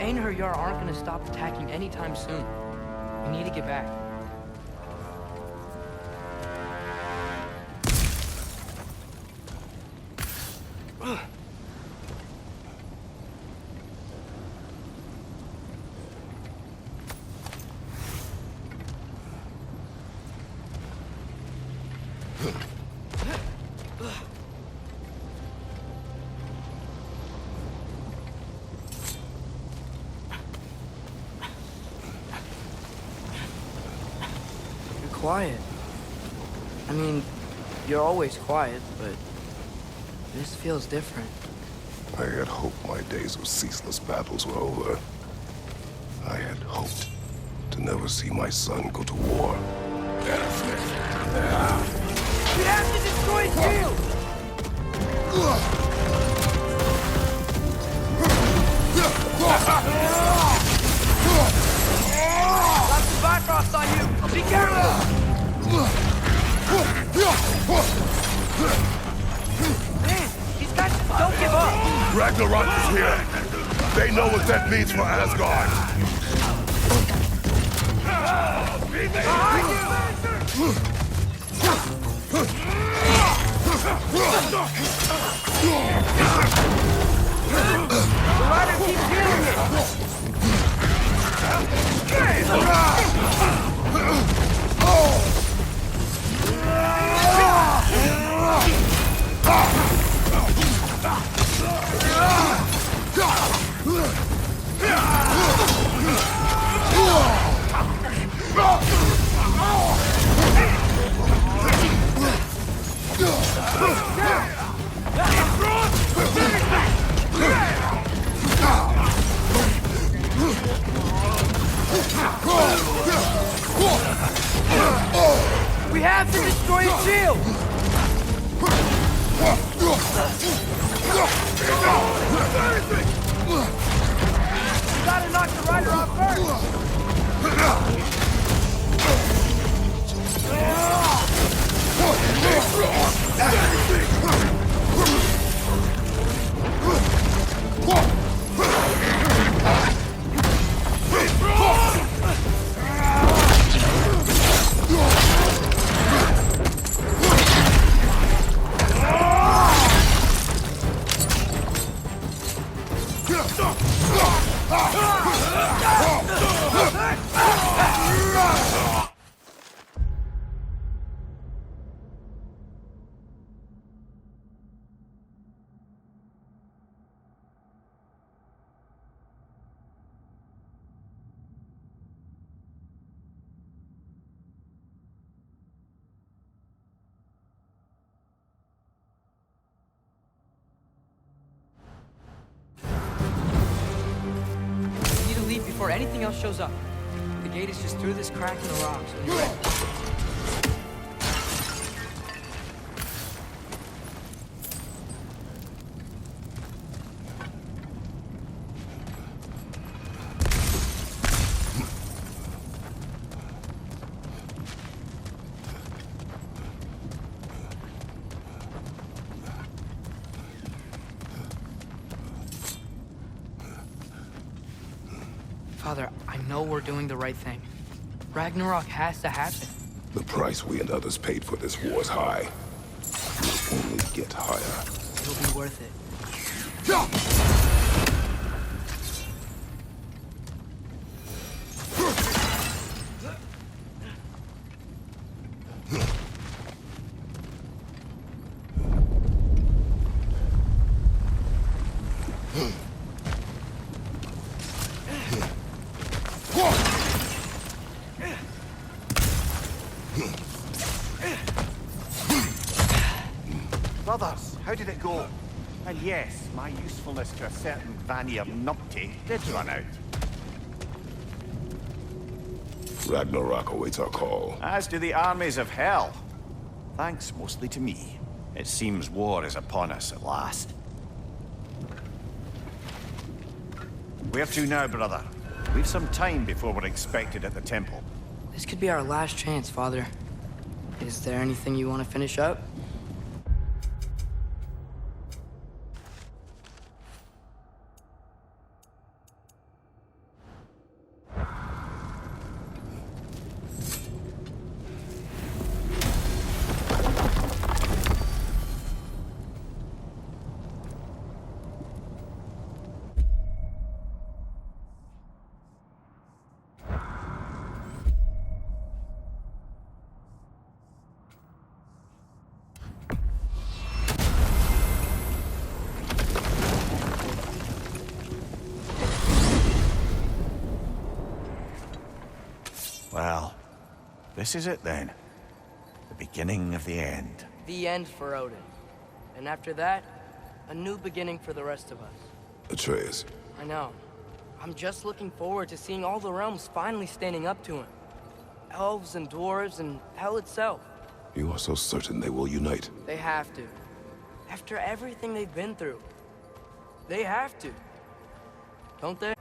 Yar aren't gonna stop attacking anytime soon. We need to get back. Quiet. I mean, you're always quiet, but this feels different. I had hoped my days of ceaseless battles were over. I had hoped to never see my son go to war. We have to destroy his shield! Lots of Bifrost on you! Be careful! Man, these guys just don't give up! Ragnarok is here! They know what that means for Asgard! Behind you! The rider keeps healing it! We have to destroy his shield! We gotta knock the rider off before anything else shows up. The gate is just through this crack in the rocks. When you're ready. Father, I know we're doing the right thing. Ragnarok has to happen. The price we and others paid for this war is high. It will only get higher. It'll be worth it. Brothers, how did it go? And yes, my usefulness to a certain Vanir numpty did run out. Ragnarok awaits our call. As do the armies of hell. Thanks mostly to me. It seems war is upon us at last. Where to now, brother? We've some time before we're expected at the temple. This could be our last chance, Father. Is there anything you want to finish up? Well, this is it then. The beginning of the end. The end for Odin. And after that, a new beginning for the rest of us. Atreus, I know. I'm just looking forward to seeing all the realms finally standing up to him. Elves and dwarves and hell itself. you are so certain they will unite. They have to. After everything they've been through. They have to. Don't they?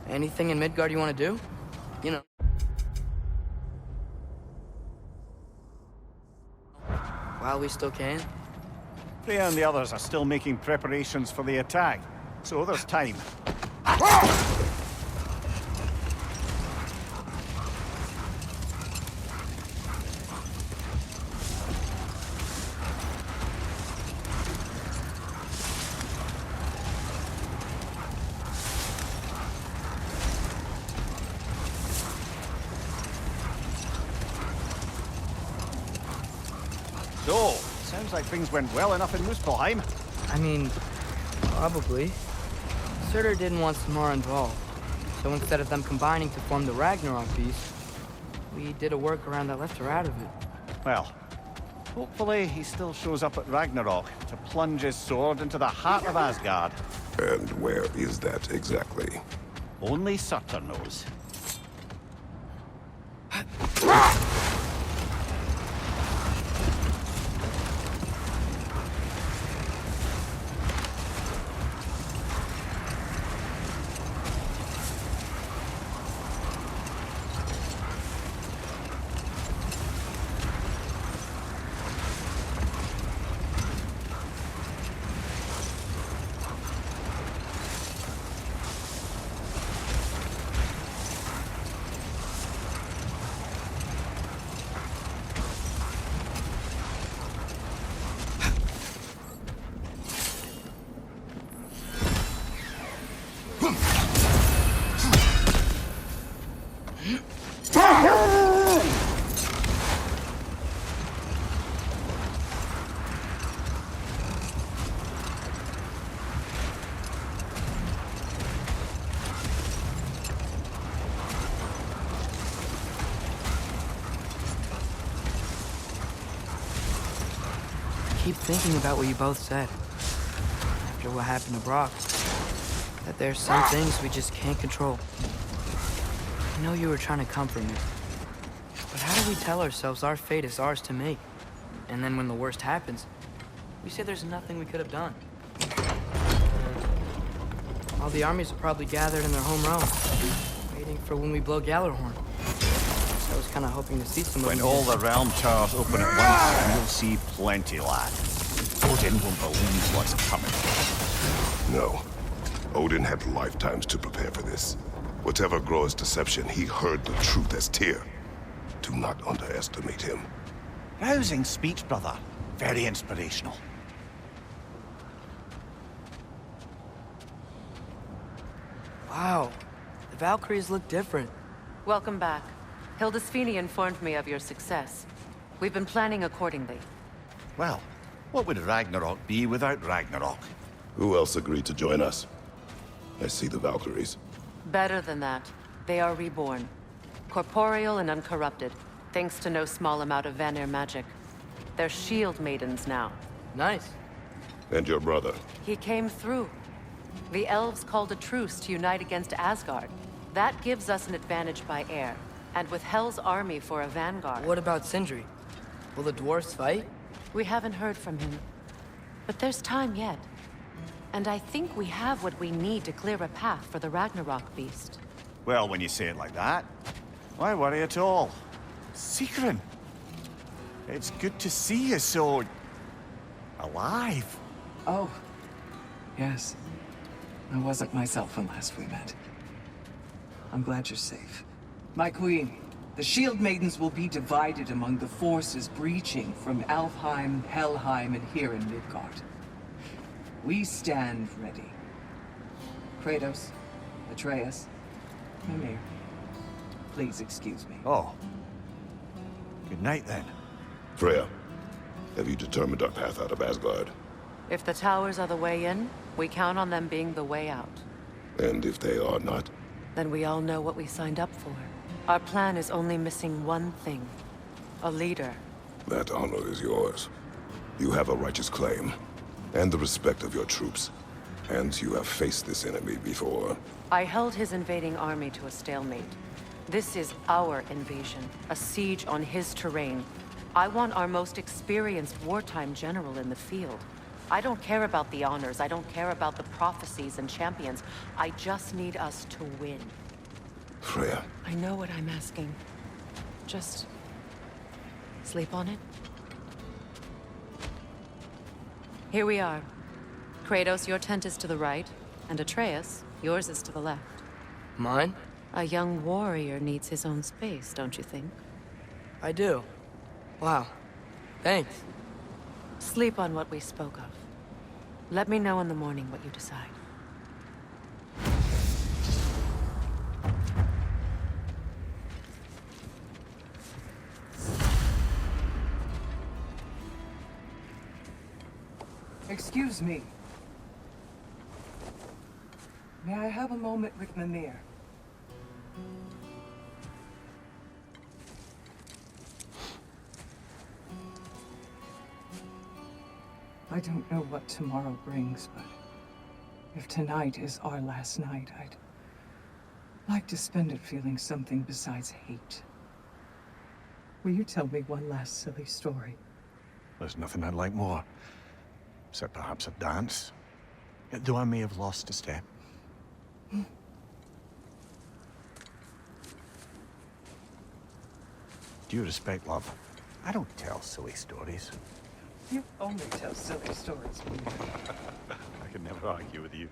Anything in Midgard you want to do? You know. While we still can. Freya and the others are still making preparations for the attack, so there's time. So, sounds like things went well enough in Muspelheim. I mean, probably. Surtur didn't want Samara involved. So instead of them combining to form the Ragnarok beast, we did a workaround that left her out of it. Well, hopefully he still shows up at Ragnarok to plunge his sword into the heart of Asgard. And where is that exactly? Only Surtur knows. Keep thinking about what you both said. After what happened to Brock. That there's some things we just can't control. I know you were trying to comfort me. But how do we tell ourselves our fate is ours to make? And then when the worst happens, we say there's nothing we could have done. All the armies are probably gathered in their home realm, waiting for when we blow Gjallarhorn. I was kind of hoping to see some of them. When all the realm towers open at once, you'll see plenty, lad. Odin won't believe what's coming. No. Odin had lifetimes to prepare for this. Whatever Groa's deception, he heard the truth as Tyr. Do not underestimate him. Rousing speech, brother. Very inspirational. Wow, the Valkyries look different. Welcome back. Hildisvini informed me of your success. We've been planning accordingly. Well, what would Ragnarok be without Ragnarok? Who else agreed to join us? I see the Valkyries. Better than that, they are reborn. Corporeal and uncorrupted, thanks to no small amount of Vanir magic. They're shield maidens now. Nice. And your brother? He came through. The elves called a truce to unite against Asgard. That gives us an advantage by air. And with Hell's army for a vanguard. What about Sindri? Will the dwarves fight? We haven't heard from him. But there's time yet. And I think we have what we need to clear a path for the Ragnarok beast. Well, when you say it like that, why worry at all? Sigrun! It's good to see you so Alive? Oh, yes. I wasn't myself when last we met. I'm glad you're safe. My queen, the Shield Maidens will be divided among the forces breaching from Alfheim, Helheim, and here in Midgard. We stand ready. Kratos, Atreus, Mimir, please excuse me. Oh. Good night, then. Freya, have you determined our path out of Asgard? If the towers are the way in, we count on them being the way out. And if they are not? Then we all know what we signed up for. Our plan is only missing one thing. A leader. That honor is yours. You have a righteous claim, and the respect of your troops. And you have faced this enemy before. I held his invading army to a stalemate. This is our invasion, a siege on his terrain. I want our most experienced wartime general in the field. I don't care about the honors, I don't care about the prophecies and champions. I just need us to win. Freya. I know what I'm asking. Just sleep on it. Here we are. Kratos, your tent is to the right, and Atreus, yours is to the left. Mine? A young warrior needs his own space, don't you think? I do. Wow. Thanks. Sleep on what we spoke of. Let me know in the morning what you decide. Excuse me. May I have a moment with Mimir? I don't know what tomorrow brings, but if tonight is our last night, I'd like to spend it feeling something besides hate. Will you tell me one last silly story? There's nothing I'd like more. Except perhaps a dance. Though I may have lost a step. Due respect, love. I don't tell silly stories. You only tell silly stories, Mimir. I can never argue with you.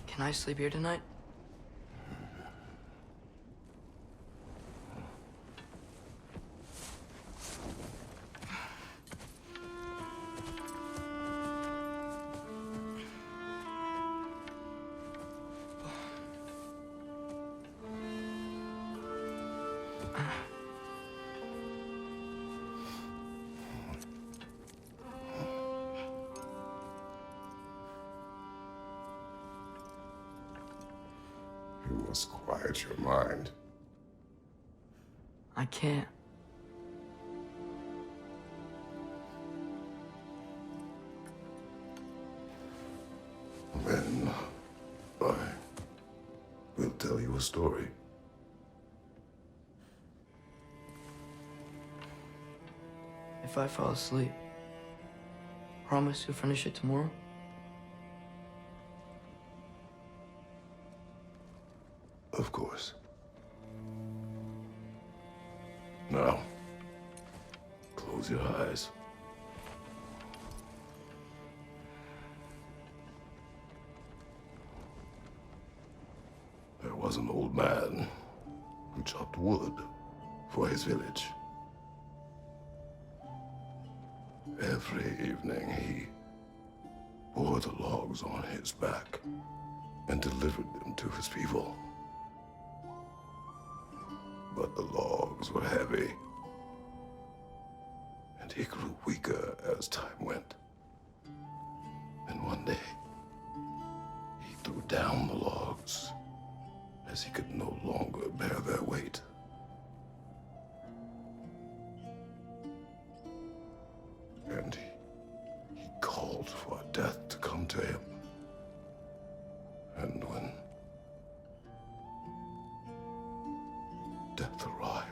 Can I sleep here tonight? You must quiet your mind. I can't. Then I will tell you a story. If I fall asleep, promise you'll finish it tomorrow? Of course. Now, close your eyes. There was an old man who chopped wood for his village. Every evening he bore the logs on his back and delivered them to his people. But the logs were heavy, and he grew weaker as time went. And one day, he threw down the logs as he could no longer bear their weight. And he called for death to come to him. And when death arrived,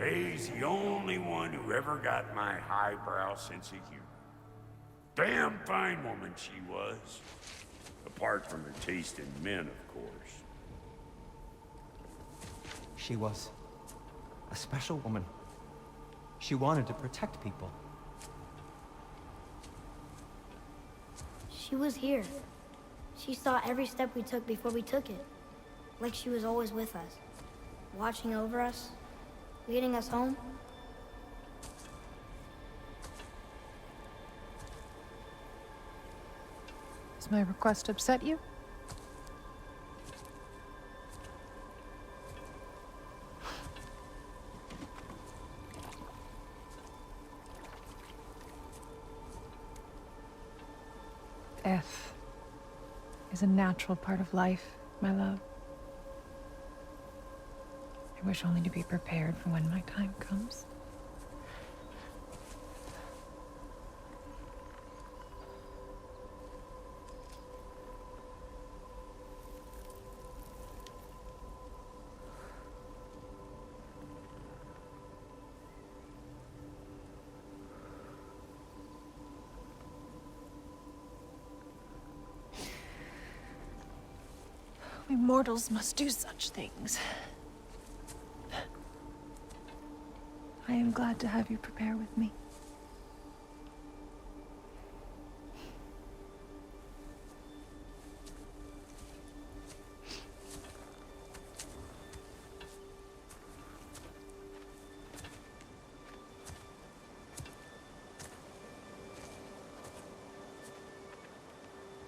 He's the only one who ever got my highbrow sense of humor. Damn fine woman she was. Apart from her taste in men, of course. She was a special woman. She wanted to protect people. She was here. She saw every step we took before we took it. Like she was always with us. Watching over us. Leading us home. Does my request upset you? Death is a natural part of life, my love. I wish only to be prepared for when my time comes. We mortals must do such things. I am glad to have you prepare with me.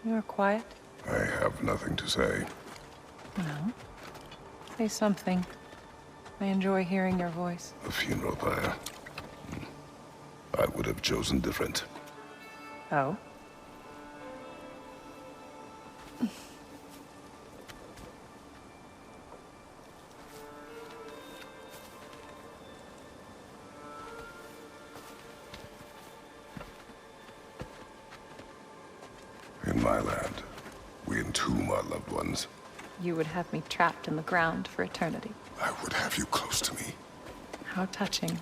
You are quiet? I have nothing to say. No. Say something. I enjoy hearing your voice. A funeral pyre. I would have chosen different. Oh? In my land, we entomb our loved ones. You would have me trapped in the ground for eternity. I would have you close to me. How touching.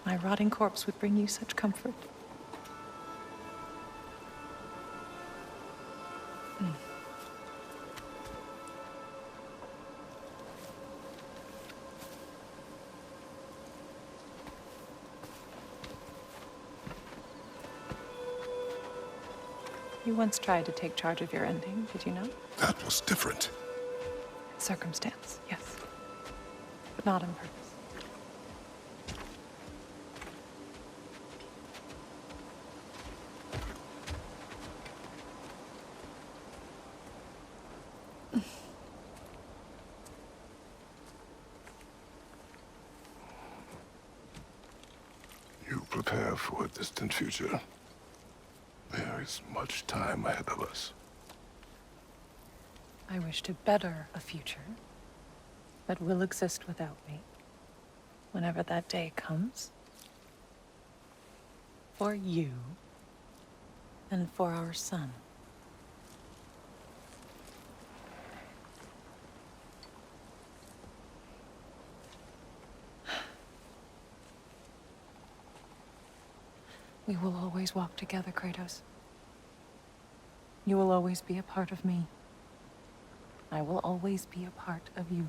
My rotting corpse would bring you such comfort. You once tried to take charge of your ending, did you know? That was different. Circumstance, yes. But not on purpose. You prepare for a distant future. There is much time ahead of us. I wish to better a future that will exist without me, whenever that day comes. For you, and for our son. We will always walk together, Kratos. You will always be a part of me. I will always be a part of you.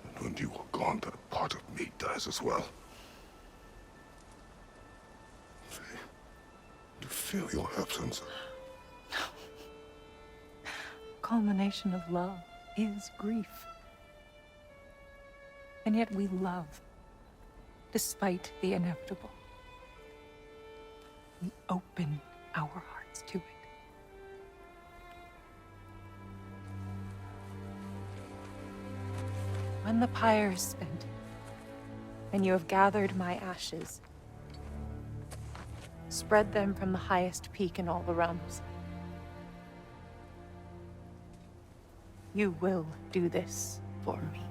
And when you are gone, that part of me dies as well. See? You feel your absence. Culmination of love is grief. And yet we love, despite the inevitable. We open our hearts to it. When the pyre is spent, and you have gathered my ashes, spread them from the highest peak in all the realms. You will do this for me.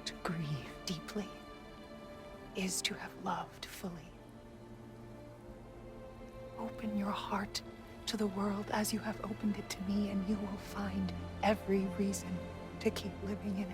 To grieve deeply is to have loved fully. Open your heart to the world as you have opened it to me, and you will find every reason to keep living in it.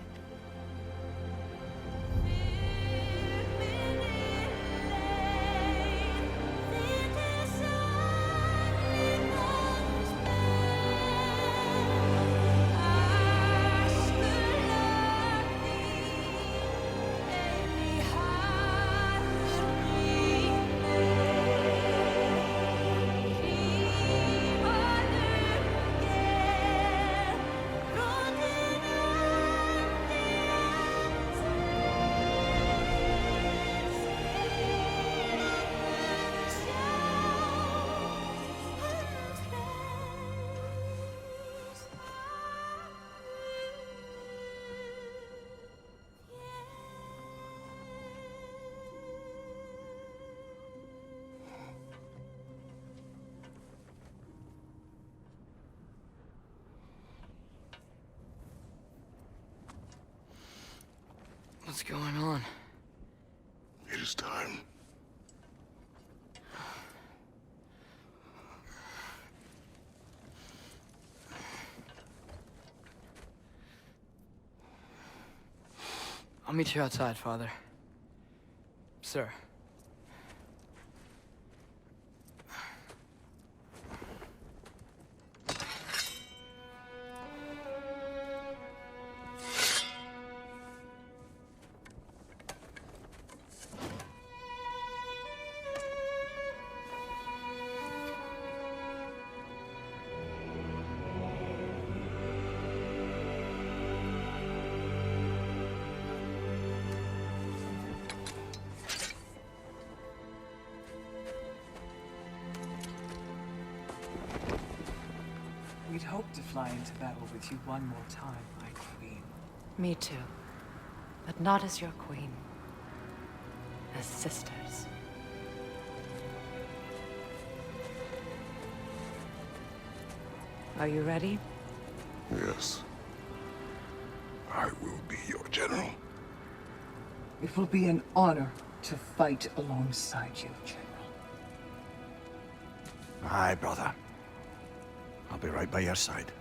What's going on? It is time. I'll meet you outside, Father. Sir. We'd hoped to fly into battle with you one more time, my queen. Me too. But not as your queen. As sisters. Are you ready? Yes. I will be your general. It will be an honor to fight alongside you, General. Aye, brother. I'll be right by your side.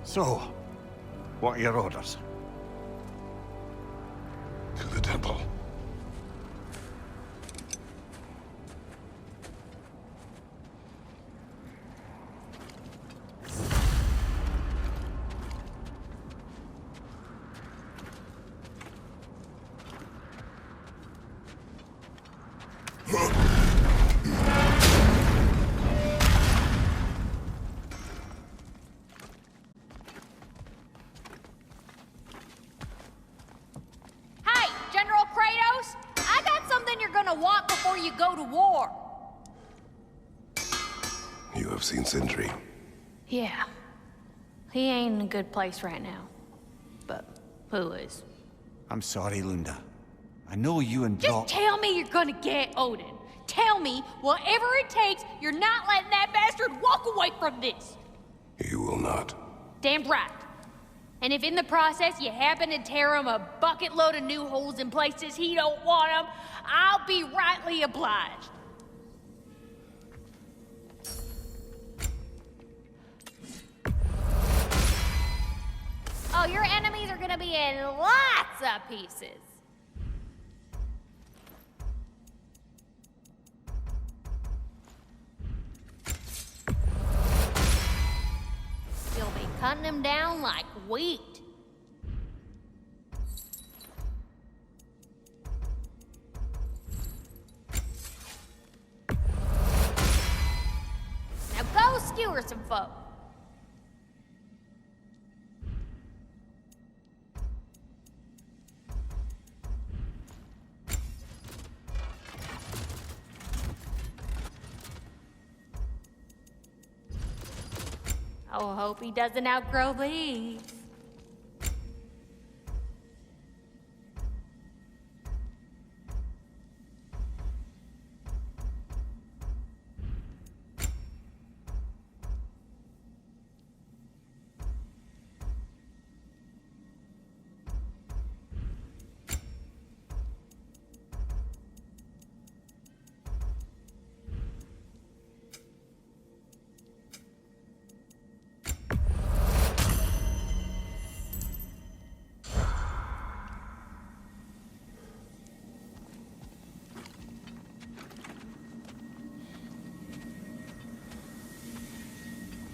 So, what are your orders? To the temple. before you go to war. You have seen Sindri. Yeah. He ain't in a good place right now. But who is? I'm sorry, Lunda. I know you and Just Brock... tell me you're gonna get Odin. Tell me, whatever it takes, you're not letting that bastard walk away from this. You will not. Damn right. And if in the process you happen to tear him a bucket load of new holes in places he don't want them, I'll be rightly obliged. Oh, your enemies are gonna be in lots of pieces. You'll be cutting them down like wheat. Now go skewer some folk. Oh, hope he doesn't outgrow these.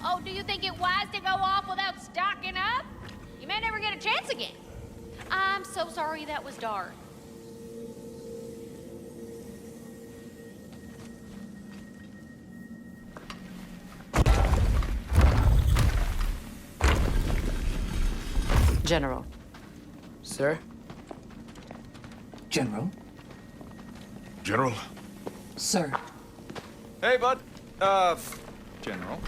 Oh, do you think it wise to go off without stocking up? You may never get a chance again. I'm so sorry that was dark. General. Sir? General? General? Sir. Hey, bud. General.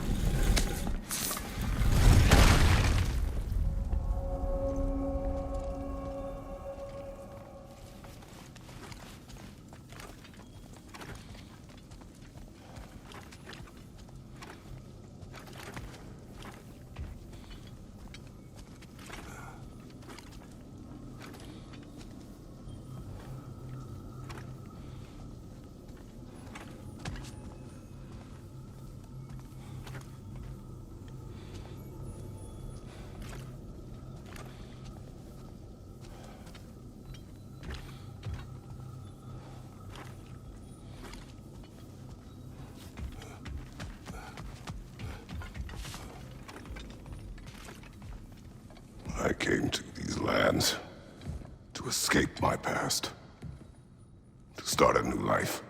I came to these lands to escape my past, to start a new life.